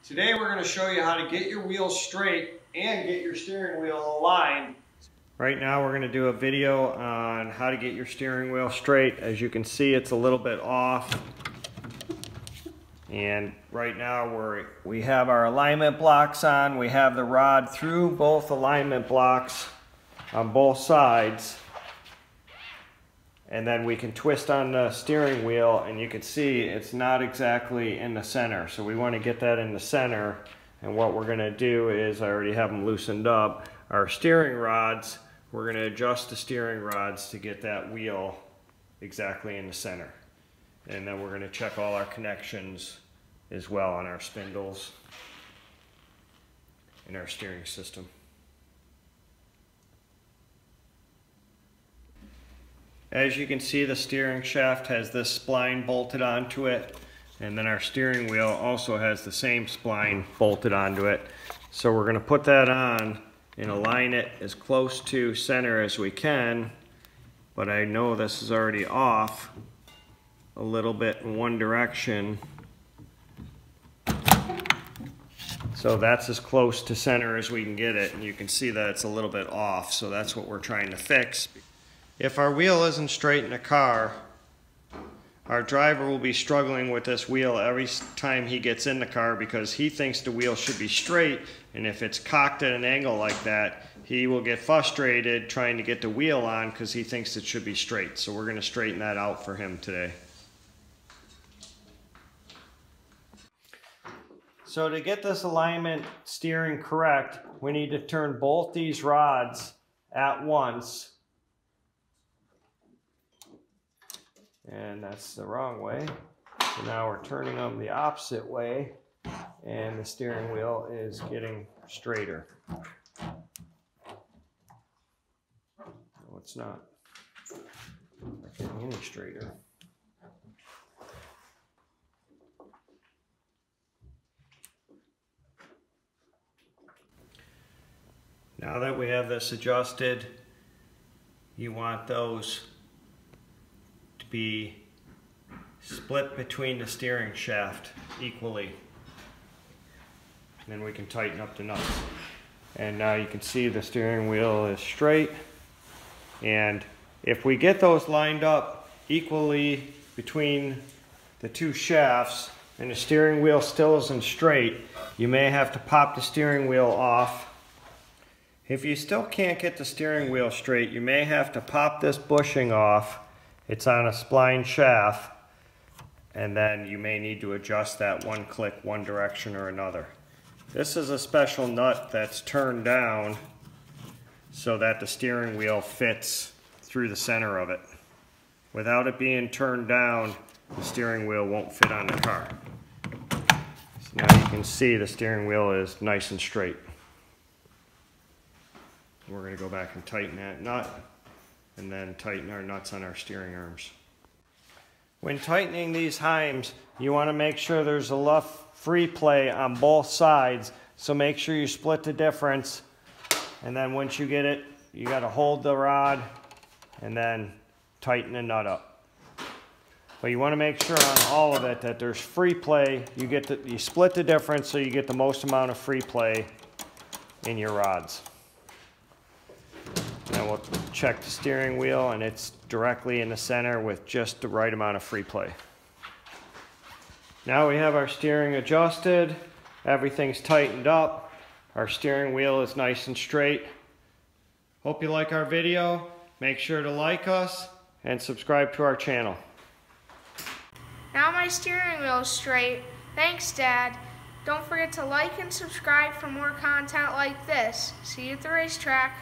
Today we're going to show you how to get your wheels straight and get your steering wheel aligned. Right now we're going to do a video on how to get your steering wheel straight. As you can see, it's a little bit off. And right now we have our alignment blocks on. We have the rod through both alignment blocks on both sides. And then we can twist on the steering wheel and you can see it's not exactly in the center. So we want to get that in the center. And what we're going to do is, I already have them loosened up, our steering rods, we're going to adjust the steering rods to get that wheel exactly in the center. And then we're going to check all our connections as well on our spindles and our steering system. As you can see, the steering shaft has this spline bolted onto it, and then our steering wheel also has the same spline bolted onto it. So we're going to put that on and align it as close to center as we can, but I know this is already off a little bit in one direction. So that's as close to center as we can get it, and you can see that it's a little bit off, so that's what we're trying to fix. If our wheel isn't straight in the car, our driver will be struggling with this wheel every time he gets in the car because he thinks the wheel should be straight, and if it's cocked at an angle like that, he will get frustrated trying to get the wheel on because he thinks it should be straight. So we're going to straighten that out for him today. So to get this alignment steering correct, we need to turn both these rods at once. And that's the wrong way. So now we're turning them the opposite way and the steering wheel is getting straighter. No, it's not. Not getting any straighter. Now that we have this adjusted, you want those to be split between the steering shaft equally. And then we can tighten up the nuts. And now you can see the steering wheel is straight. And if we get those lined up equally between the two shafts and the steering wheel still isn't straight, you may have to pop the steering wheel off. If you still can't get the steering wheel straight, you may have to pop this bushing off. It's on a spline shaft, and then you may need to adjust that one click one direction or another. This is a special nut that's turned down so that the steering wheel fits through the center of it. Without it being turned down, the steering wheel won't fit on the car. So now you can see the steering wheel is nice and straight. We're going to go back and tighten that nut and then tighten our nuts on our steering arms. When tightening these heims, you want to make sure there's enough free play on both sides, so make sure you split the difference, and then once you get it, you got to hold the rod and then tighten the nut up. But you want to make sure on all of it that there's free play. You split the difference so you get the most amount of free play in your rods. Now we'll check the steering wheel, and it's directly in the center with just the right amount of free play. Now we have our steering adjusted, everything's tightened up, our steering wheel is nice and straight. Hope you like our video. Make sure to like us and subscribe to our channel. Now my steering wheel is straight. Thanks, Dad. Don't forget to like and subscribe for more content like this. See you at the racetrack.